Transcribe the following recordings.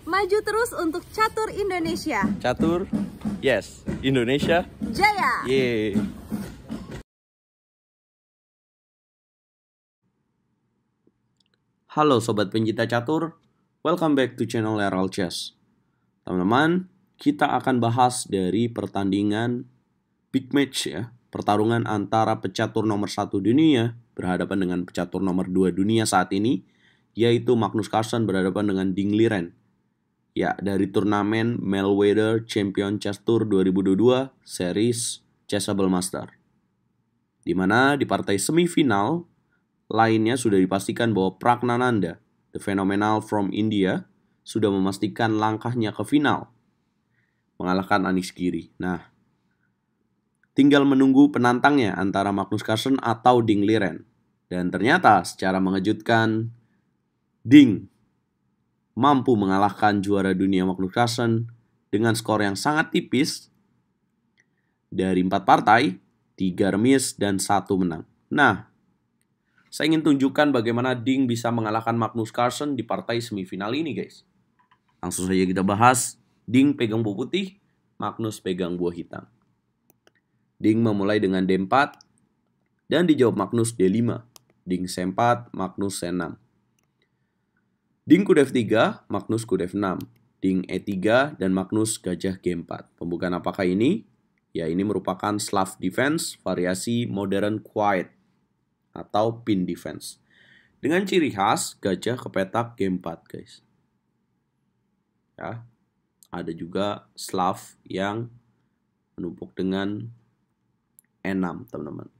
Maju terus untuk catur Indonesia. Catur, yes. Indonesia, Jaya. yeay. Halo sobat pencinta catur, welcome back to channel Leral Chess. Teman-teman, kita akan bahas dari pertandingan big match ya, pertarungan antara pecatur nomor 1 dunia berhadapan dengan pecatur nomor 2 dunia saat ini, yaitu Magnus Carlsen berhadapan dengan Ding Liren. Ya, dari turnamen Meltwater Champion Chess Tour 2022 Series Chessable Master. Di mana di partai semifinal lainnya sudah dipastikan bahwa Praggnanandhaa, the phenomenal from India, sudah memastikan langkahnya ke final, mengalahkan Anish Giri. Nah, tinggal menunggu penantangnya antara Magnus Carlsen atau Ding Liren. Dan ternyata secara mengejutkan, Ding mampu mengalahkan juara dunia Magnus Carlsen dengan skor yang sangat tipis dari 4 partai, 3 remis dan 1 menang. Nah, saya ingin tunjukkan bagaimana Ding bisa mengalahkan Magnus Carlsen di partai semifinal ini, guys. Langsung saja kita bahas. Ding pegang buah putih, Magnus pegang buah hitam. Ding memulai dengan D4 dan dijawab Magnus D5. Ding C4, Magnus C6. Ding kuda F3, Magnus kuda F6. Ding E3 dan Magnus gajah G4. Pembukaan apakah ini? Ya, ini merupakan Slav defense variasi modern quiet atau pin defense. Dengan ciri khas gajah ke petak G4, guys. Ya. Ada juga Slav yang menumpuk dengan E6, teman-teman.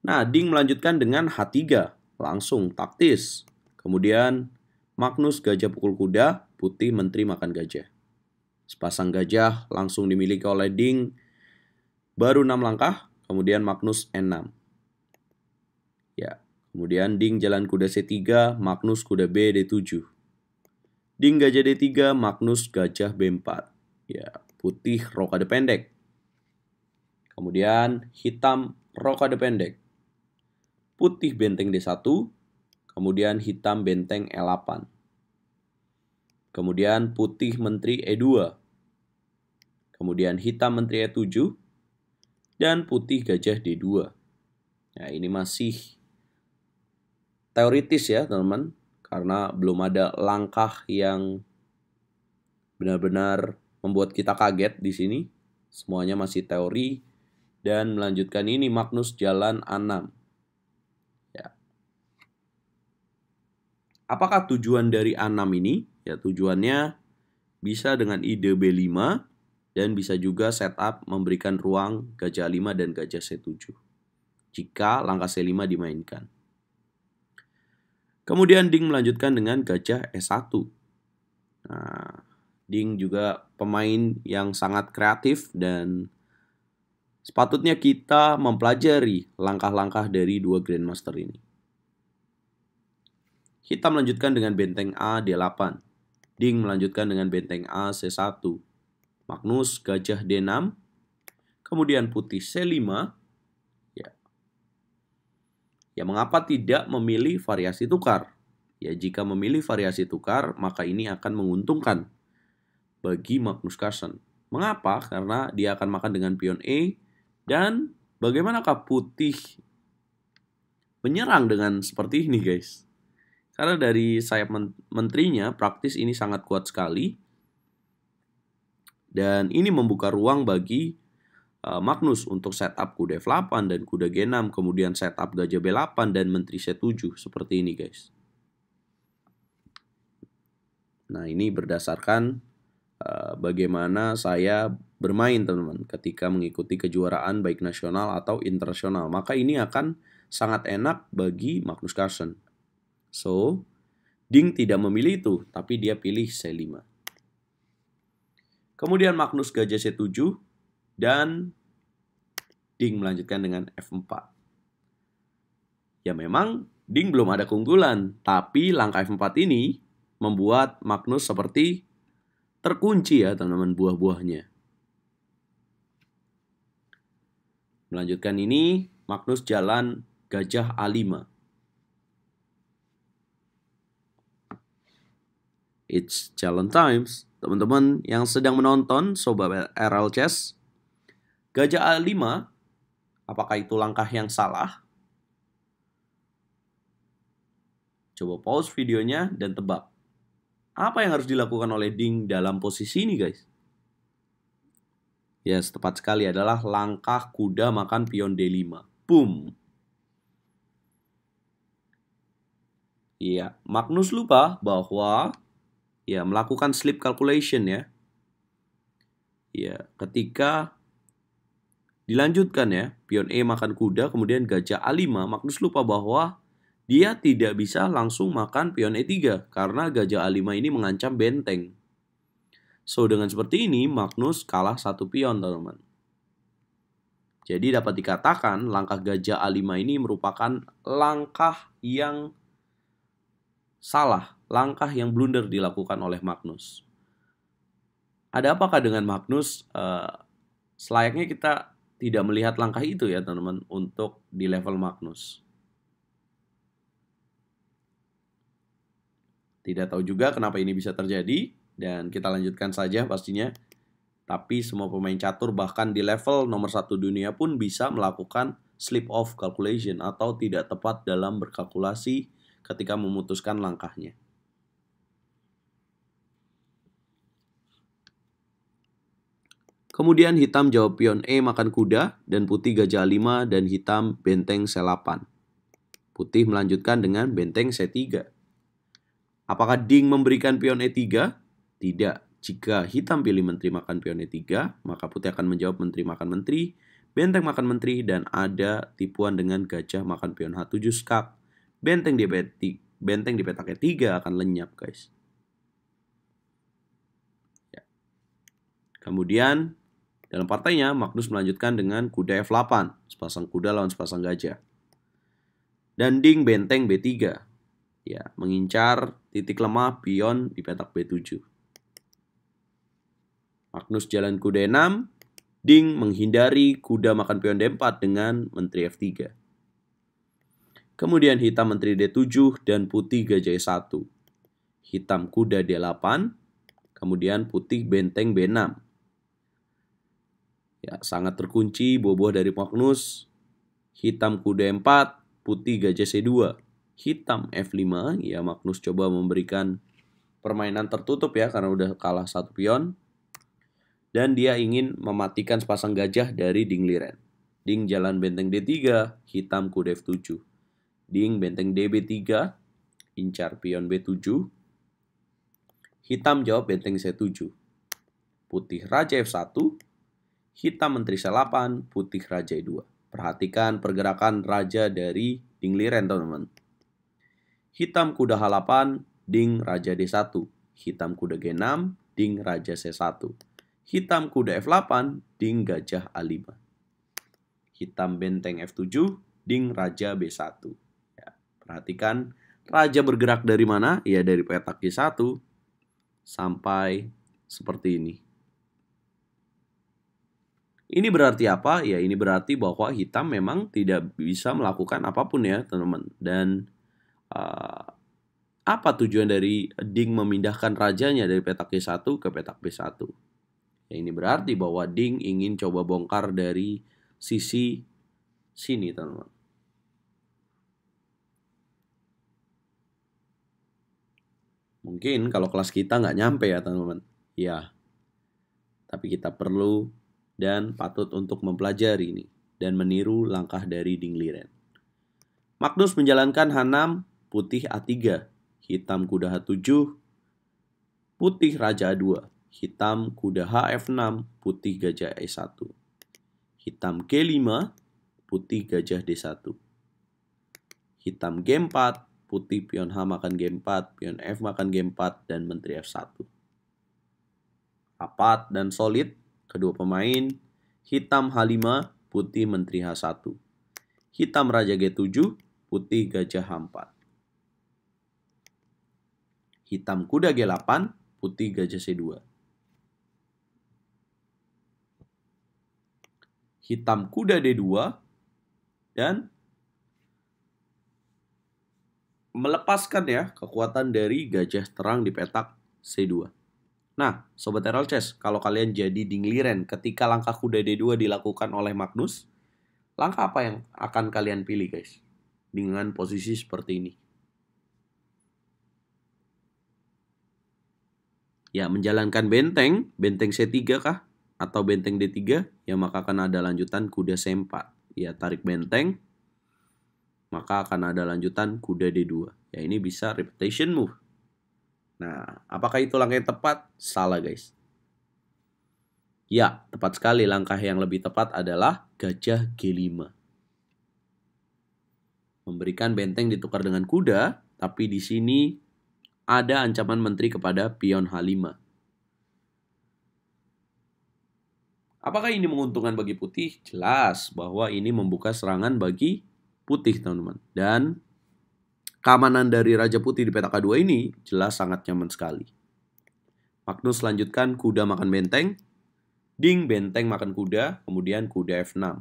Nah, Ding melanjutkan dengan H3, langsung taktis. Kemudian Magnus gajah pukul kuda, putih menteri makan gajah. Sepasang gajah langsung dimiliki oleh Ding. Baru 6 langkah, kemudian Magnus N6. Ya, kemudian Ding jalan kuda C3, Magnus kuda B D7. Ding gajah D3, Magnus gajah B4. Ya, putih rokade pendek. Kemudian hitam rokade pendek. Putih benteng D1. Kemudian hitam benteng E8. Kemudian putih menteri E2. Kemudian hitam menteri E7. Dan putih gajah D2. Nah, ini masih teoritis ya, teman-teman. Karena belum ada langkah yang benar-benar membuat kita kaget di sini. Semuanya masih teori. Dan melanjutkan ini Magnus jalan A6. Apakah tujuan dari A6 ini? Ya, tujuannya bisa dengan ide B5 dan bisa juga setup memberikan ruang gajah A5 dan gajah C7 jika langkah C5 dimainkan. Kemudian Ding melanjutkan dengan gajah E1. Nah, Ding juga pemain yang sangat kreatif dan sepatutnya kita mempelajari langkah-langkah dari dua Grandmaster ini. Hitam melanjutkan dengan benteng A D8. Ding melanjutkan dengan benteng A C1. Magnus gajah D6. Kemudian putih C5. Ya, mengapa tidak memilih variasi tukar? Ya, jika memilih variasi tukar, maka ini akan menguntungkan bagi Magnus Carlsen. Mengapa? Karena dia akan makan dengan pion E. Dan bagaimanakah putih menyerang dengan seperti ini, guys? Karena dari sayap menterinya, praktis ini sangat kuat sekali. Dan ini membuka ruang bagi Magnus untuk setup kuda F8 dan kuda G6. Kemudian setup gajah B8 dan menteri C7. Seperti ini, guys. Nah, ini berdasarkan bagaimana saya bermain, teman-teman, ketika mengikuti kejuaraan baik nasional atau internasional. Maka ini akan sangat enak bagi Magnus Carlsen. So, Ding tidak memilih itu, tapi dia pilih C5. Kemudian Magnus gajah C7 dan Ding melanjutkan dengan F4. Ya, memang Ding belum ada keunggulan, tapi langkah F4 ini membuat Magnus seperti terkunci ya, teman-teman, buah-buahnya. Melanjutkan ini, Magnus jalan gajah A5. it's challenge times. Teman-teman yang sedang menonton Sobat RL Chess, gajah A5, apakah itu langkah yang salah? Coba pause videonya dan tebak. Apa yang harus dilakukan oleh Ding dalam posisi ini, guys? Yes, tepat sekali adalah langkah kuda makan pion D5. Boom. Iya, Magnus lupa bahwa melakukan sleep calculation ya. Ya, ketika dilanjutkan ya, pion E makan kuda, kemudian gajah A5, Magnus lupa bahwa dia tidak bisa langsung makan pion E3 karena gajah A5 ini mengancam benteng. So, dengan seperti ini, Magnus kalah satu pion, teman-teman. Jadi dapat dikatakan langkah gajah A5 ini merupakan langkah yang salah, langkah yang blunder dilakukan oleh Magnus. Ada apakah dengan Magnus? Selayaknya kita tidak melihat langkah itu ya teman-teman untuk di level Magnus. Tidak tahu juga kenapa ini bisa terjadi dan kita lanjutkan saja pastinya. Tapi semua pemain catur bahkan di level nomor 1 dunia pun bisa melakukan slip off calculation atau tidak tepat dalam berkalkulasi ketika memutuskan langkahnya. Kemudian hitam jawab pion E makan kuda dan putih gajah A5 dan hitam benteng C8. Putih melanjutkan dengan benteng C3. Apakah Ding memberikan pion E3? Tidak. Jika hitam pilih menteri makan pion E3, maka putih akan menjawab menteri makan menteri, benteng makan menteri, dan ada tipuan dengan gajah makan pion H7 skak. Benteng di petak E3 akan lenyap, guys. Ya. Kemudian, dalam partainya, Magnus melanjutkan dengan kuda F8, sepasang kuda lawan sepasang gajah. Dan Ding benteng B3. Ya, mengincar titik lemah pion di petak B7. Magnus jalan kuda E6, Ding menghindari kuda makan pion D4 dengan menteri F3. Kemudian hitam menteri D7 dan putih gajah E1. Hitam kuda D8, kemudian putih benteng B6. Ya, sangat terkunci boboh dari Magnus. Hitam kuda E4, putih gajah C2. Hitam F5, ya Magnus coba memberikan permainan tertutup ya karena udah kalah satu pion. Dan dia ingin mematikan sepasang gajah dari Ding Liren. Ding jalan benteng D3, hitam kuda F7. Ding benteng DB3, incar pion B7. Hitam jawab benteng C7. Putih raja F1, hitam menteri C8, putih raja E2. Perhatikan pergerakan raja dari Ding Liren, teman-teman. Hitam kuda H8, Ding raja D1. Hitam kuda G6, Ding raja C1. Hitam kuda F8, Ding gajah A5. Hitam benteng F7, Ding raja B1. Ya, perhatikan raja bergerak dari mana? Ya dari petak G1 sampai seperti ini. Ini berarti apa? Ya ini berarti bahwa hitam memang tidak bisa melakukan apapun ya teman-teman. Dan apa tujuan dari Ding memindahkan rajanya dari petak G1 ke petak B1? Ya, ini berarti bahwa Ding ingin coba bongkar dari sisi sini, teman-teman. Mungkin kalau kelas kita nggak nyampe ya, teman-teman. Ya, tapi kita perlu dan patut untuk mempelajari ini dan meniru langkah dari Ding Liren. Magnus menjalankan H6, putih A3, hitam kuda H7, putih raja A2. Hitam kuda H6, putih gajah E1. Hitam G5, putih gajah D1. Hitam G4, putih pion H makan G4, pion F makan G4, dan menteri F1. Rapat dan solid, kedua pemain. Hitam H5, putih menteri H1. Hitam raja G7, putih gajah H4. Hitam kuda G8, putih gajah C2. Hitam kuda D2 dan melepaskan ya kekuatan dari gajah terang di petak C2. Nah, Sobat Herald Chess, kalau kalian jadi dingliren ketika langkah kuda D2 dilakukan oleh Magnus, langkah apa yang akan kalian pilih guys? Dengan posisi seperti ini. Ya, menjalankan benteng C3 kah? Atau benteng D3, ya maka akan ada lanjutan kuda C4. Ya, tarik benteng, maka akan ada lanjutan kuda D2. Ya, ini bisa repetition move. Nah, apakah itu langkah yang tepat? Salah guys. Ya, tepat sekali. Langkah yang lebih tepat adalah gajah G5. Memberikan benteng ditukar dengan kuda, tapi di sini ada ancaman menteri kepada pion H5. Apakah ini menguntungkan bagi putih? Jelas bahwa ini membuka serangan bagi putih, teman-teman. Dan keamanan dari Raja Putih di peta K2 ini jelas sangat nyaman sekali. Magnus lanjutkan kuda makan benteng. Ding benteng makan kuda, kemudian kuda F6.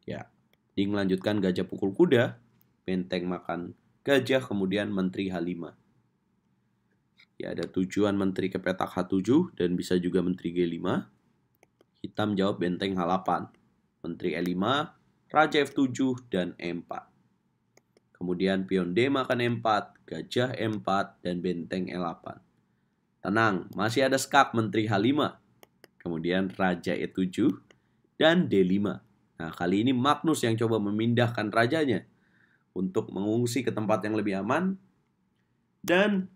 Ya, Ding lanjutkan gajah pukul kuda. Benteng makan gajah, kemudian menteri H5. Ya, ada tujuan menteri ke petak H7 dan bisa juga menteri G5. Hitam jawab benteng H8. Menteri E5, Raja F7, dan E4. Kemudian pion D makan E4, gajah E4, dan benteng E8. Tenang, masih ada skak menteri H5. Kemudian Raja E7 dan D5. Nah, kali ini Magnus yang coba memindahkan rajanya untuk mengungsi ke tempat yang lebih aman. Dan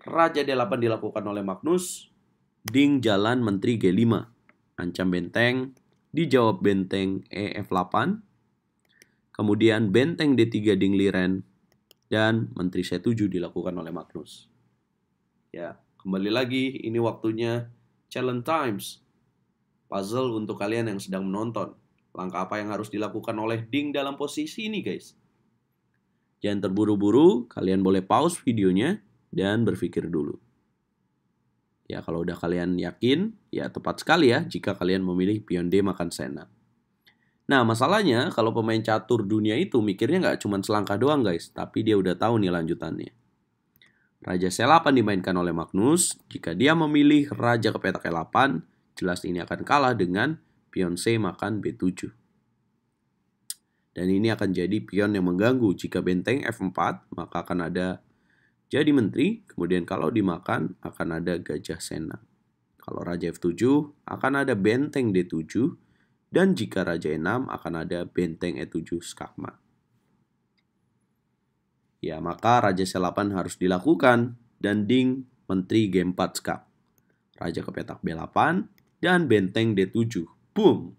Raja D8 dilakukan oleh Magnus. Ding jalan menteri G5. Ancam benteng, dijawab benteng EF8. Kemudian benteng D3 Ding liren, dan menteri C7 dilakukan oleh Magnus. Ya, kembali lagi ini waktunya challenge times. Puzzle untuk kalian yang sedang menonton. Langkah apa yang harus dilakukan oleh Ding dalam posisi ini guys? Jangan terburu-buru, kalian boleh pause videonya dan berpikir dulu. Ya, kalau udah kalian yakin, ya tepat sekali ya jika kalian memilih pion D makan C6. Nah, masalahnya kalau pemain catur dunia itu mikirnya nggak cuma selangkah doang guys, tapi dia udah tahu nih lanjutannya. Raja C8 dimainkan oleh Magnus. Jika dia memilih raja ke petak E8, jelas ini akan kalah dengan pion C makan B7. Dan ini akan jadi pion yang mengganggu. Jika benteng F4, maka akan ada jadi menteri. Kemudian kalau dimakan, akan ada gajah C6. Kalau raja F7, akan ada benteng D7. Dan jika raja E6 akan ada benteng E7 skakmat. Ya, maka raja C8 harus dilakukan dan Ding menteri G4 skak. Raja ke petak B8 dan benteng D7. Boom.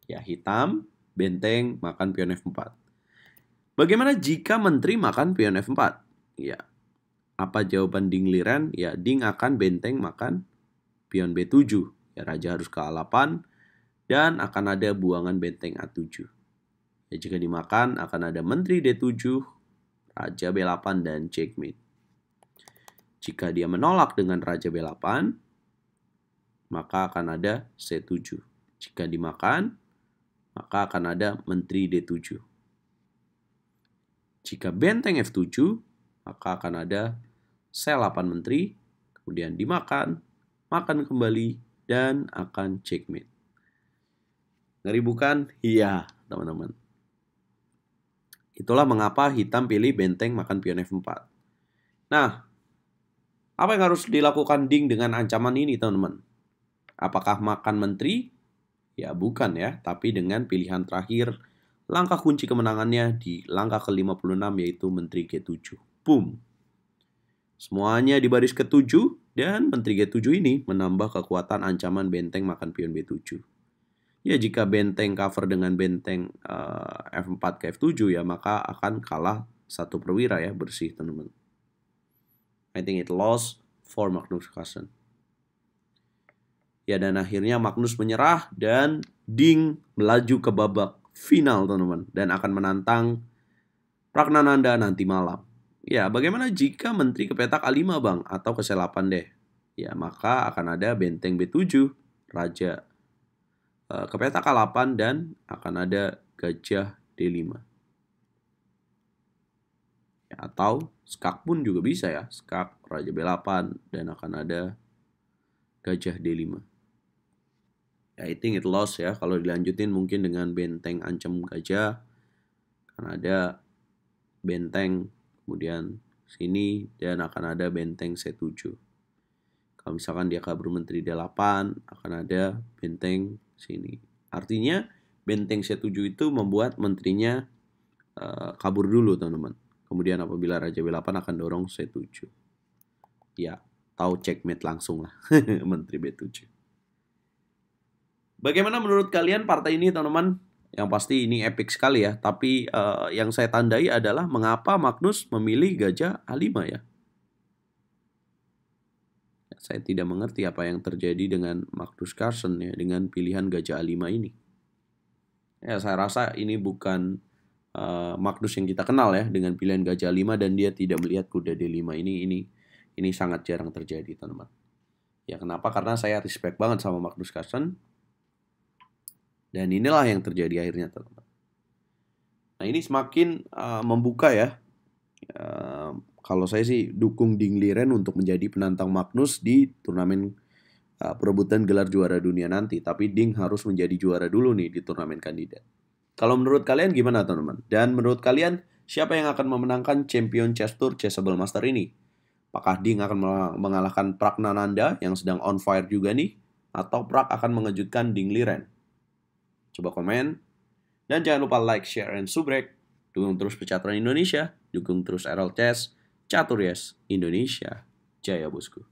Ya, hitam, benteng makan pion F4. Bagaimana jika menteri makan pion F4? Ya, apa jawaban Ding liren? Ya, Ding akan benteng makan pion B7. Ya, raja harus ke A8. Dan akan ada buangan benteng A7. Ya, jika dimakan akan ada menteri D7, raja B8, dan checkmate. Jika dia menolak dengan raja B8, maka akan ada C7. Jika dimakan, maka akan ada menteri D7. Jika benteng F7, maka akan ada C8 menteri, kemudian dimakan, makan kembali, dan akan checkmate. Ngeri bukan? Iya, teman-teman. Itulah mengapa hitam pilih benteng makan pion F4. Nah, apa yang harus dilakukan Ding dengan ancaman ini, teman-teman? Apakah makan menteri? Ya, bukan ya. Tapi dengan pilihan terakhir, langkah kunci kemenangannya di langkah ke-56 yaitu menteri G7. Boom. Semuanya di baris ke-7 dan menteri G7 ini menambah kekuatan ancaman benteng makan pion B7. Ya, jika benteng cover dengan benteng F4 ke F7 ya maka akan kalah satu perwira ya, bersih teman-teman. I think it lost for Magnus Carlsen. Ya, dan akhirnya Magnus menyerah dan Ding melaju ke babak final teman-teman dan akan menantang Pragnananda nanti malam. Ya, bagaimana jika menteri ke petak A5 bang atau ke C8 deh? Ya, maka akan ada benteng B7, raja ke petak A8 dan akan ada gajah D5. Ya, atau skak pun juga bisa ya. Skak Raja B8 dan akan ada Gajah D5. Ya, I think it lost ya. Kalau dilanjutin mungkin dengan benteng ancam gajah. Akan ada benteng kemudian sini dan akan ada benteng C7. Kalau misalkan dia kabur menteri D8 akan ada benteng sini. Artinya benteng C7 itu membuat menterinya kabur dulu teman-teman. Kemudian apabila Raja B8 akan dorong C7. Ya, tahu checkmate langsung lah menteri B7. Bagaimana menurut kalian partai ini teman-teman? Yang pasti ini epic sekali ya. Tapi yang saya tandai adalah mengapa Magnus memilih gajah A5 ya. Saya tidak mengerti apa yang terjadi dengan Magnus Carlsen ya dengan pilihan gajah A5 ini. Ya, saya rasa ini bukan Magnus yang kita kenal ya dengan pilihan gajah A5 dan dia tidak melihat kuda D5 ini sangat jarang terjadi teman-teman. Ya kenapa? Karena saya respect banget sama Magnus Carlsen. Dan inilah yang terjadi akhirnya teman-teman. Nah ini semakin membuka ya. Kalau saya sih dukung Ding Liren untuk menjadi penantang Magnus di turnamen perebutan gelar juara dunia nanti. Tapi Ding harus menjadi juara dulu nih di turnamen kandidat. Kalau menurut kalian gimana teman-teman? Dan menurut kalian siapa yang akan memenangkan Champion Chess Tour Chessable Master ini? Apakah Ding akan mengalahkan Praggnanandhaa yang sedang on fire juga nih? Atau Prag akan mengejutkan Ding Liren? Coba komen. Dan jangan lupa like, share, and subrek. Dukung terus Pecatran Indonesia. Dukung terus RL Chess. Catur Yes Indonesia. Jaya bosku.